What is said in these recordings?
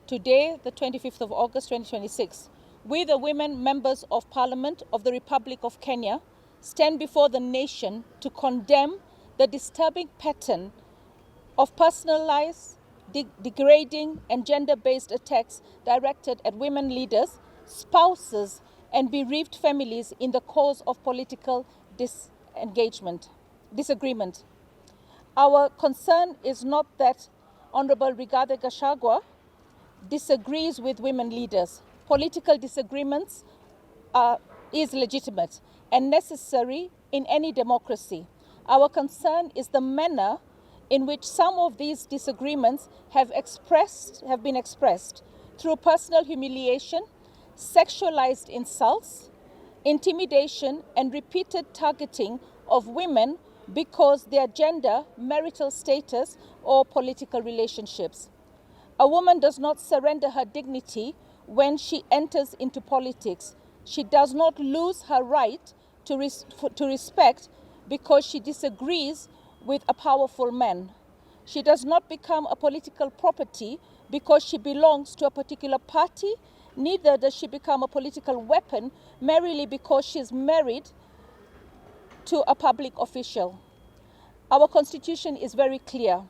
Today, the 25th of August 2026, we, the women members of Parliament of the Republic of Kenya, stand before the nation to condemn the disturbing pattern of personalized, degrading and gender-based attacks directed at women leaders, spouses and bereaved families in the cause of political disagreement. Our concern is not that Honorable Rigathi Gachagua disagrees with women leaders. Political disagreements is legitimate and necessary in any democracy. Our concern is the manner in which some of these disagreements have been expressed through personal humiliation, sexualized insults, intimidation, and repeated targeting of women because their gender, marital status, or political relationships. A woman does not surrender her dignity when she enters into politics. She does not lose her right to respect because she disagrees with a powerful man. She does not become a political property because she belongs to a particular party. Neither does she become a political weapon merely because she is married to a public official. Our Constitution is very clear.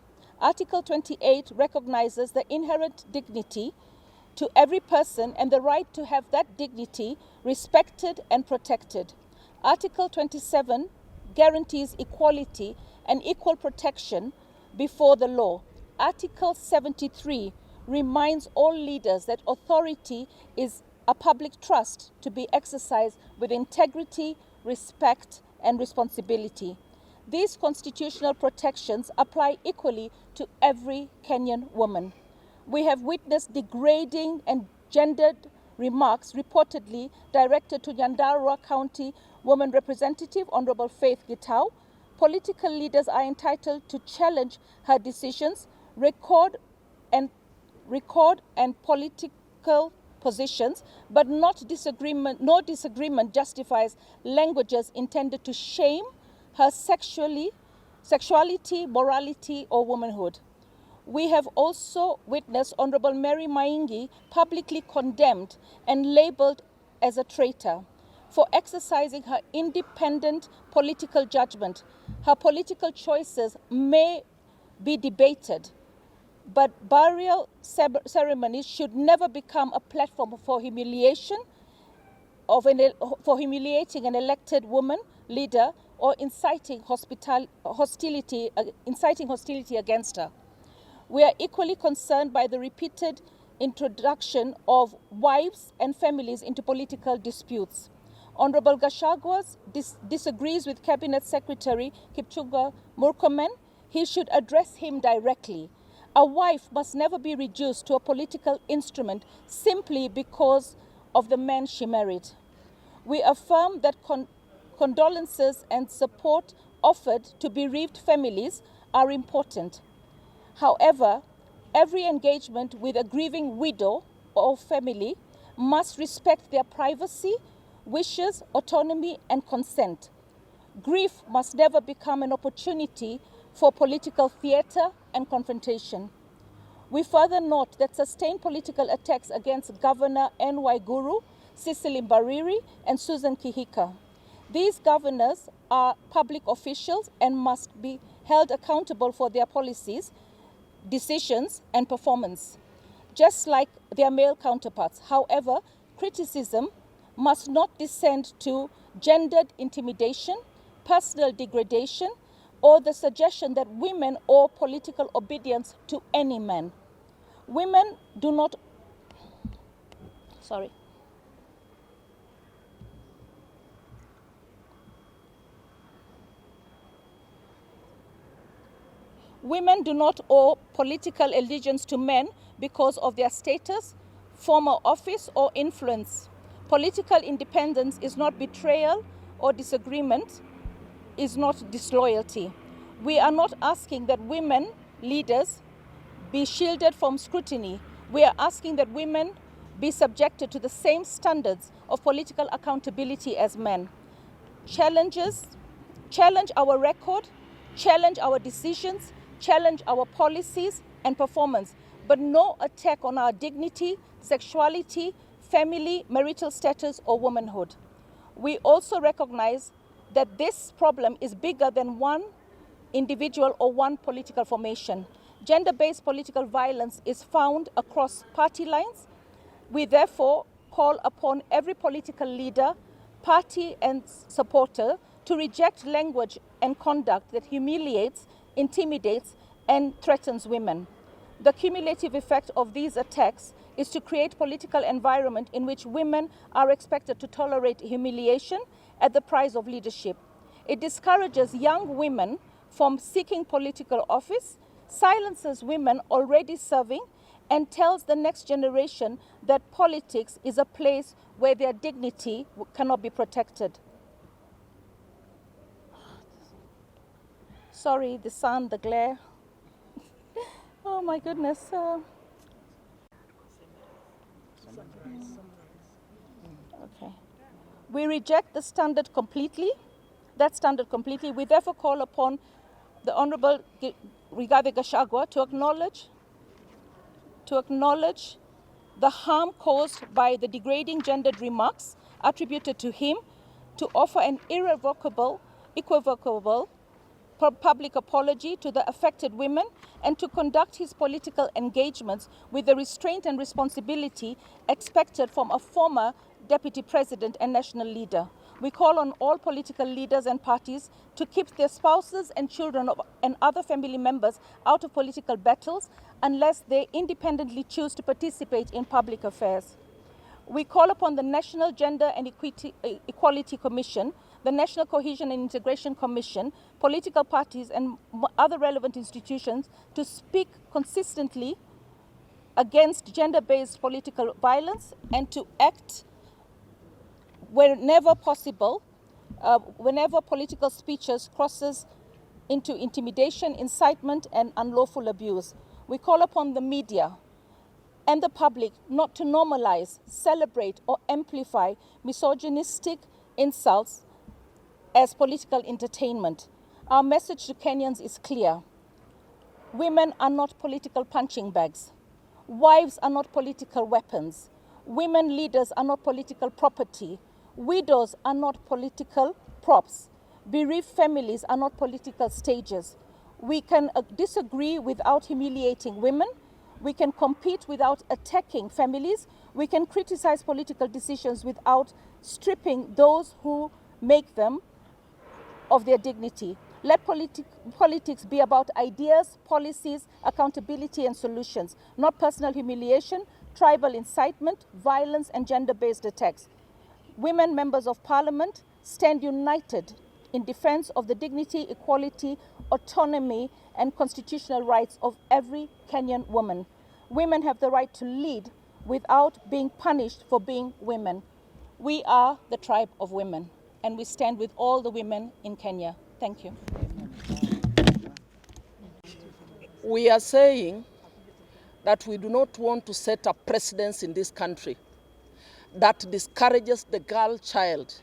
Article 28 recognizes the inherent dignity to every person and the right to have that dignity respected and protected. Article 27 guarantees equality and equal protection before the law. Article 73 reminds all leaders that authority is a public trust to be exercised with integrity, respect, and responsibility. These constitutional protections apply equally to every Kenyan woman. We have witnessed degrading and gendered remarks reportedly directed to Nyandarua County Woman Representative Honorable Faith Gitau. Political leaders are entitled to challenge her decisions, record and political positions, but no disagreement justifies languages intended to shame her sexuality, morality, or womanhood. We have also witnessed Honorable Mary Maingi publicly condemned and labeled as a traitor for exercising her independent political judgment. Her political choices may be debated, but burial ceremonies should never become a platform for humiliating an elected woman leader or inciting hostility against her. We are equally concerned by the repeated introduction of wives and families into political disputes. Honorable Gachagua disagrees with Cabinet Secretary Kipchumba Murkomen. He should address him directly. A wife must never be reduced to a political instrument simply because of the man she married. We affirm that condolences and support offered to bereaved families are important. However, every engagement with a grieving widow or family must respect their privacy, wishes, autonomy, and consent. Grief must never become an opportunity for political theater and confrontation. We further note that sustained political attacks against Governor N.Y. Guru, Cecily Mbariri, and Susan Kihika. These governors are public officials and must be held accountable for their policies, decisions, and performance, just like their male counterparts. However, criticism must not descend to gendered intimidation, personal degradation, or the suggestion that women owe political obedience to any man. Women do not owe political allegiance to men because of their status, former office, or influence. Political independence is not betrayal, or disagreement is not disloyalty. We are not asking that women leaders be shielded from scrutiny. We are asking that women be subjected to the same standards of political accountability as men. Challenge our record, challenge our decisions, challenge our policies and performance, but no attack on our dignity, sexuality, family, marital status, or womanhood. We also recognize that this problem is bigger than one individual or one political formation. Gender-based political violence is found across party lines. We therefore call upon every political leader, party and supporter to reject language and conduct that humiliates, intimidates, and threatens women. The cumulative effect of these attacks is to create political environment in which women are expected to tolerate humiliation at the price of leadership. It discourages young women from seeking political office, silences women already serving, and tells the next generation that politics is a place where their dignity cannot be protected. Sorry, the sun, the glare. Oh my goodness. Okay. We reject the standard completely. That standard completely. We therefore call upon the Honorable Rigathi Gachagua to acknowledge the harm caused by the degrading gendered remarks attributed to him, to offer an equivocable public apology to the affected women, and to conduct his political engagements with the restraint and responsibility expected from a former Deputy President and national leader. We call on all political leaders and parties to keep their spouses and children and other family members out of political battles unless they independently choose to participate in public affairs. We call upon the National Gender and Equality Commission, the National Cohesion and Integration Commission, political parties and other relevant institutions to speak consistently against gender-based political violence and to act whenever possible, whenever political speeches crosses into intimidation, incitement, and unlawful abuse. We call upon the media and the public not to normalize, celebrate, or amplify misogynistic insults as political entertainment. Our message to Kenyans is clear. Women are not political punching bags. Wives are not political weapons. Women leaders are not political property. Widows are not political props. Bereaved families are not political stages. We can disagree without humiliating women. We can compete without attacking families. We can criticize political decisions without stripping those who make them of their dignity. Let politics be about ideas, policies, accountability, and solutions, not personal humiliation, tribal incitement, violence, and gender-based attacks. Women members of parliament stand united in defense of the dignity, equality, autonomy, and constitutional rights of every Kenyan woman. Women have the right to lead without being punished for being women. We are the tribe of women, and we stand with all the women in Kenya. Thank you. We are saying that we do not want to set a precedence in this country that discourages the girl child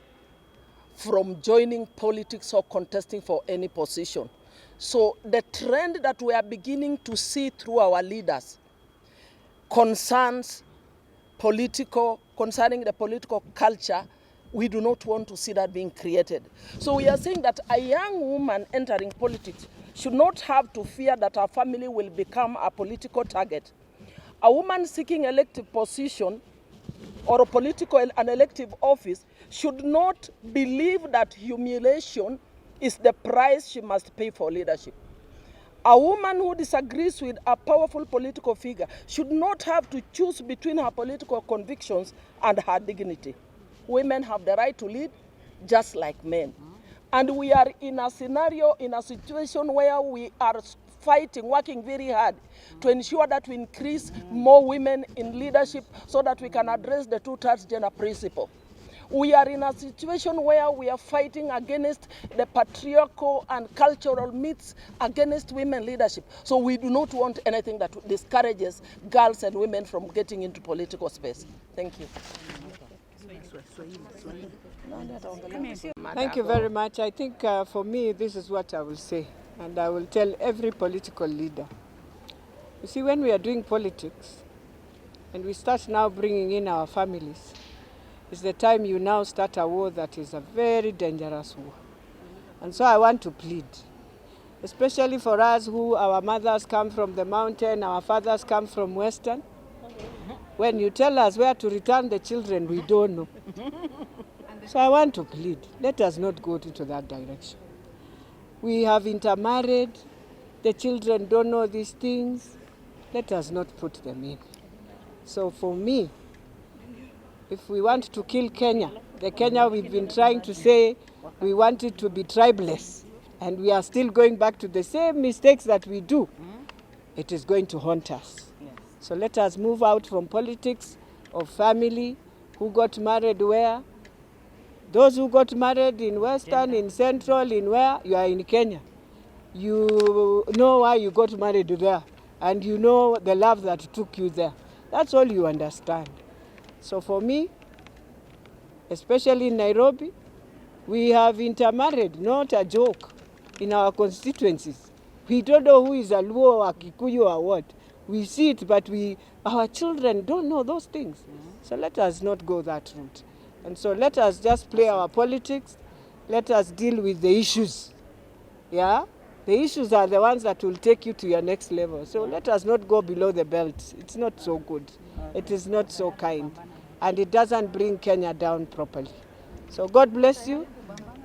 from joining politics or contesting for any position. So the trend that we are beginning to see through our leaders concerning the political culture, we do not want to see that being created. So we are saying that a young woman entering politics should not have to fear that her family will become a political target. A woman seeking elective position or an elective office should not believe that humiliation is the price she must pay for leadership. A woman who disagrees with a powerful political figure should not have to choose between her political convictions and her dignity. Women have the right to lead just like men. And we are in a situation where we are fighting, working very hard to ensure that we increase more women in leadership so that we can address the two-thirds gender principle. We are in a situation where we are fighting against the patriarchal and cultural myths against women leadership. So we do not want anything that discourages girls and women from getting into political space. Thank you. Thank you very much. I think for me, this is what I will say, and I will tell every political leader. You see, when we are doing politics, and we start now bringing in our families, it's the time you now start a war that is a very dangerous war. And so I want to plead, especially for us who our mothers come from the mountain, our fathers come from Western. When you tell us where to return the children, we don't know. So I want to plead, let us not go into that direction. We have intermarried, the children don't know these things, let us not put them in. So for me, if we want to kill Kenya, the Kenya we've been trying to say we want it to be tribeless, and we are still going back to the same mistakes that we do, it is going to haunt us. So let us move out from politics of family, who got married where. Those who got married in Western, in Central, in where, you are in Kenya. You know why you got married there, and you know the love that took you there. That's all you understand. So for me, especially in Nairobi, we have intermarried, not a joke, in our constituencies. We don't know who is a Luo or a Kikuyu or what. We see it, but our children don't know those things. So let us not go that route. And so let us just play our politics. Let us deal with the issues. Yeah? The issues are the ones that will take you to your next level. So let us not go below the belt. It's not so good. It is not so kind. And it doesn't bring Kenya down properly. So God bless you.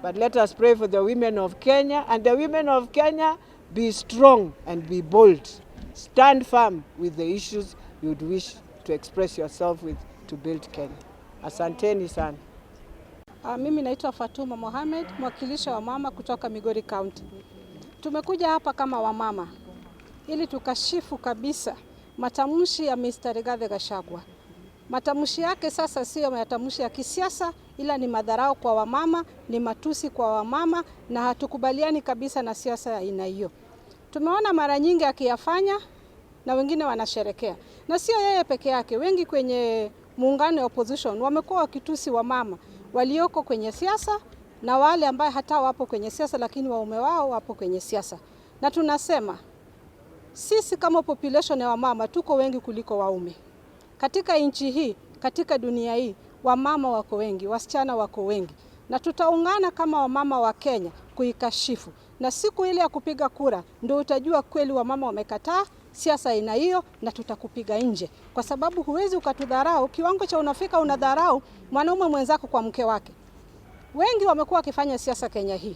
But let us pray for the women of Kenya. And the women of Kenya, be strong and be bold. Stand firm with the issues you would wish to express yourself with to build Kenya. Asanteni sana. Mimi naitwa Fatuma Mohamed, mwakilishi wa mama kutoka Migori County. Tumekuja hapa kama wamama ili tukashifu kabisa matamshi ya Mr. Rigathi Gachagua. Matamshi yake sasa sio matamshi ya kisiasa, ila ni madharau kwa wamama, ni matusi kwa wamama, na hatukubaliani kabisa na siasa ya aina hiyo. Tumeona mara nyingi akiyafanya na wengine wanasherekea. Na sio yeye peke yake, wengi kwenye muungano wa opposition wamekuwa wakitusi wamama walioko kwenye siasa na wale ambao hata wapo kwenye siasa lakini waume wao wapo kwenye siasa. Na tunasema sisi kama population ya wamama tuko wengi kuliko waume. Katika nchi hii, katika dunia hii, wamama wako wengi, wasichana wako wengi. Na tutaungana kama wamama wa Kenya kuikashifu. Na siku ile ya kupiga kura ndio utajua kweli wamama wamekataa siasa ina hiyo, na tutakupiga nje. Kwa sababu huwezi ukatudharau, kiwango cha unafika unadharau mwanaume mwenzako kwa mke wake. Wengi wamekuwa wakifanya siasa Kenya hii.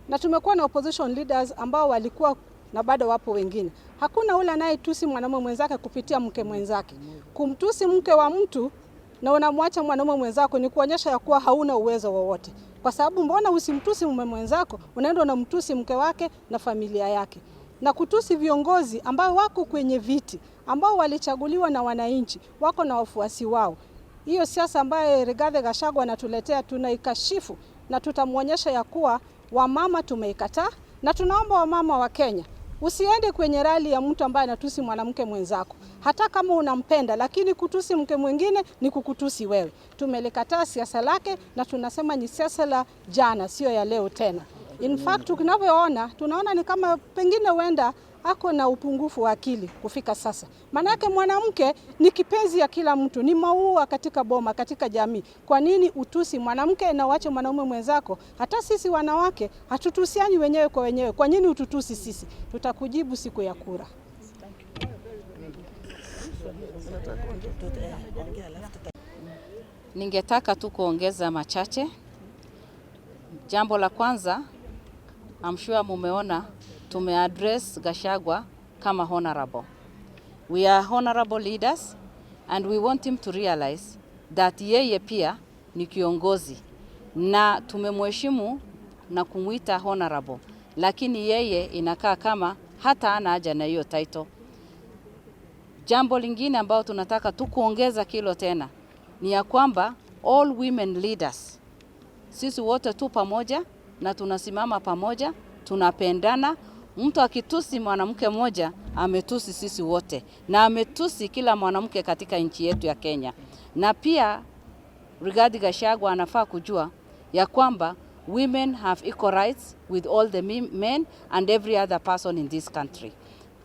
Na tumekuwa na opposition leaders ambao walikuwa na bado wapo wengine. Hakuna ule anayetusi mwanaume mwenzake kupitia mke mwenzake. Kumtusi mke wa mtu na unamwacha mwanaume mwenzako ni kuonyesha ya kuwa hauna uwezo wowote. Kwa sababu mbona usimtusi mume mwenzako, unaenda unamtusi mke wake na familia yake. Na kutusi viongozi ambao wako kwenye viti, ambao walichaguliwa na wananchi, wako na wafuasi wao. Hiyo siasa ambayo Rigathi Gachagua anatuletea tunaikashifu, na tutamuonyesha ya kuwa wamama tumeikataa, na tunaomba wamama wa Kenya usiende kwenye rali ya mtu ambaye anatusi mwanamke mwenzako. Hata kama unampenda, lakini kutusi mke mwingine ni kukutusi wewe. Tumelikataa siasa lake, na tunasema ni siasa la jana, sio ya leo tena. In fact, tunaona ni kama pengine huenda ako na upungufu wa akili kufika sasa. Manake mwanamke ni kipenzi ya kila mtu, ni maua katika boma, katika jamii. Kwa nini utusi mwanamke na uache mwanaume mwenzako? Hata sisi wanawake hatutusiani wenyewe kwa wenyewe. Kwa nini ututusi sisi? Tutakujibu siku ya kura. Ningetaka tu kuongeza machache. Jambo la kwanza, I'm sure mumeona tumeaddress Gachagua kama honorable. We are honorable leaders and we want him to realize that yeye pia ni kiongozi na tumemheshimu na kumuita honorable, lakini yeye inakaa kama hata ana haja na hiyo title. Jambo lingine ambao tunataka tu kuongeza kilo tena ni ya kwamba all women leaders, sisi wote tu pamoja na tunasimama pamoja, tunapendana. Mtu akitusi mwanamke mmoja ametusi sisi wote, na ametusi kila mwanamke katika nchi yetu ya Kenya. Na pia Rigathi Gachagua anafaa kujua ya kwamba women have equal rights with all the men and every other person in this country.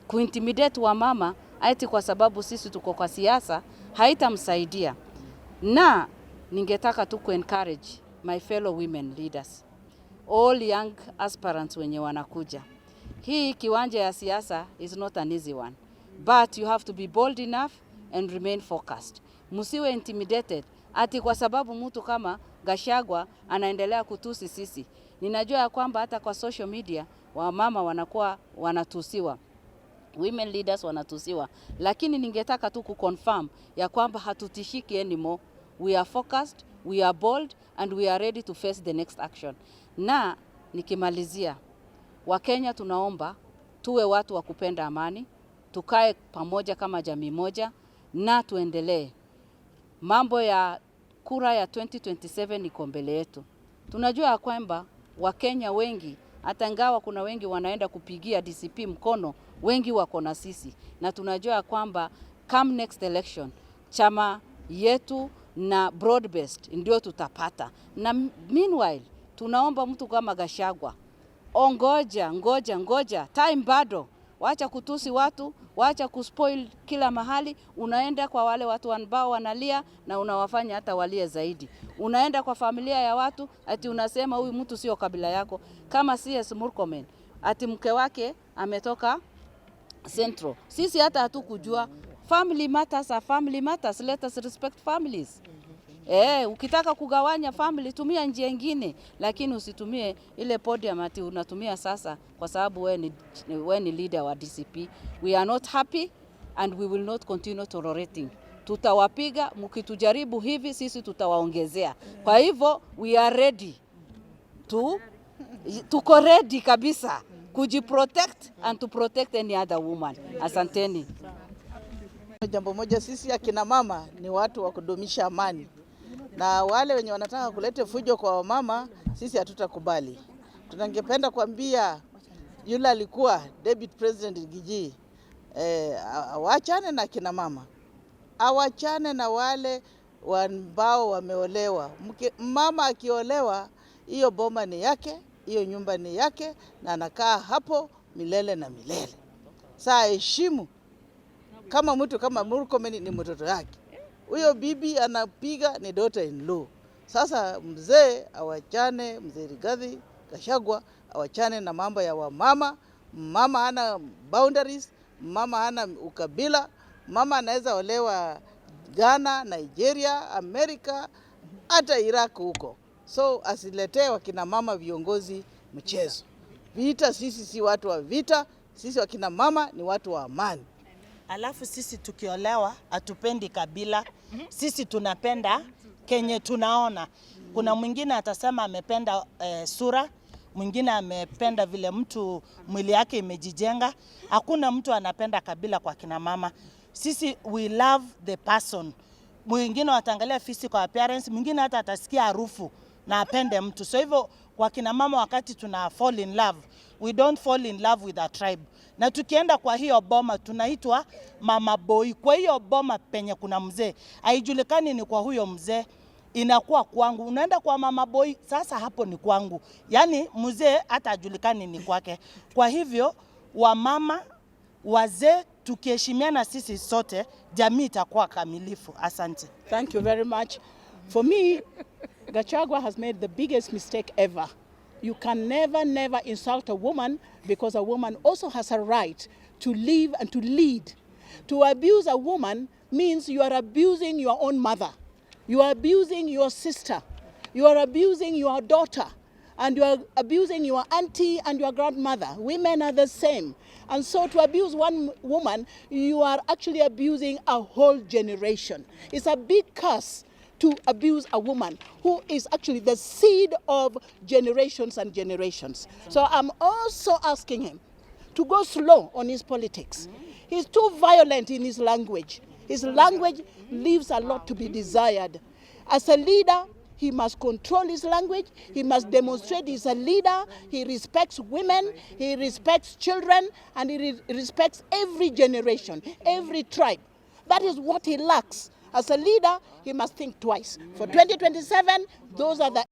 Kuintimidate wa mama ati kwa sababu sisi tuko kwa siasa haitamsaidia. Na ningetaka tu encourage my fellow women leaders, all young aspirants wenye wanakuja. Hii kiwanja ya siasa is not an easy one, but you have to be bold enough and remain focused. Musiwe intimidated ati kwa sababu mtu kama Gachagua anaendelea kutusi sisi. Ninajua ya kwamba hata kwa social media wamama wanakuwa wanatusiwa, women leaders wanatusiwa, lakini ningetaka tu kuconfirm ya kwamba hatutishiki anymore. We are focused, we are bold, and we are ready to face the next action. Na nikimalizia, Wakenya tunaomba tuwe watu wa kupenda amani, tukae pamoja kama jamii moja na tuendelee. Mambo ya kura ya 2027 iko mbele yetu. Tunajua kwamba Wakenya wengi, hata ingawa kuna wengi wanaenda kupigia DCP mkono, wengi wako na sisi. Na tunajua kwamba come next election, chama yetu na broad based ndio tutapata. Na meanwhile, tunaomba mtu kama Gachagua, ngoja, time bado. Wacha kutusi watu, wacha kuspoil kila mahali. Unaenda kwa wale watu ambao wanalia na unawafanya hata walie zaidi. Unaenda kwa familia ya watu ati unasema huyu mtu sio kabila yako. Kama CS Murkomen ati mke wake ametoka Central. Sisi hata hatukujua. Family matters are family matters. Let us respect families. Ukitaka kugawanya family tumia njia nyingine, lakini usitumie ile podium ati unatumia sasa kwa sababu wewe ni leader wa DCP. We are not happy and we will not continue tolerating. Tutawapiga, mkitujaribu hivi sisi tutawaongezea. Kwa hivyo we are ready tuko ready kabisa kujiprotect and to protect any other woman. Asanteni. Jambo moja, sisi akina mama ni watu wa kudumisha amani. Na wale wenye wanataka kulete fujo kwa wamama, sisi hatutakubali. Tunangependa kuambia yule alikuwa Deputy President Rigathi, awachane na kina mama. Awachane na wale ambao wameolewa. Mama akiolewa, hiyo boma ni yake, hiyo nyumba ni yake, na anakaa hapo milele na milele. Saa heshimu kama mtu kama Murkomen ni mtoto yake. Huyo bibi anapiga ni daughter in law. Sasa mzee awachane, mzee Rigathi Gachagua awachane na mambo ya wamama. Mama hana boundaries, mama hana ukabila. Mama anaweza olewa Ghana, Nigeria, Amerika, hata Iraq huko. So asiletee wakina mama viongozi mchezo. Vita, sisi si watu wa vita, sisi wakina mama ni watu wa amani. Alafu sisi tukiolewa hatupendi kabila, sisi tunapenda kenye tunaona. Kuna mwingine atasema amependa sura, mwingine amependa vile mtu mwili yake imejijenga. Hakuna mtu anapenda kabila kwa kina mama. Sisi we love the person. Mwingine watangalia physical appearance, mwingine hata atasikia harufu na apende mtu. So hivyo kwa kina mama wakati tuna fall in love, we don't fall in love with a tribe. Na tukienda kwa hiyo boma tunaitwa mama boy. Kwa hiyo boma penye kuna mzee, haijulikani ni kwa huyo mzee, inakuwa kwangu. Unaenda kwa mama boy, sasa hapo ni kwangu. Yaani mzee hata hajulikani ni kwake. Kwa hivyo wamama, wazee, tukiheshimiana sisi sote, jamii itakuwa kamilifu. Asante. Thank you very much. For me, Gachagua has made the biggest mistake ever. You can never insult a woman, because a woman also has a right to live and to lead. To abuse a woman means you are abusing your own mother. You are abusing your sister. You are abusing your daughter. And you are abusing your auntie and your grandmother. Women are the same. And so to abuse one woman, you are actually abusing a whole generation. It's a big curse to abuse a woman who is actually the seed of generations and generations. So I'm also asking him to go slow on his politics. He's too violent in his language. His language leaves a lot to be desired. As a leader, he must control his language. He must demonstrate he's a leader. He respects women. He respects children. And he respects every generation, every tribe. That is what he lacks. As a leader, he must think twice. For 2027, those are the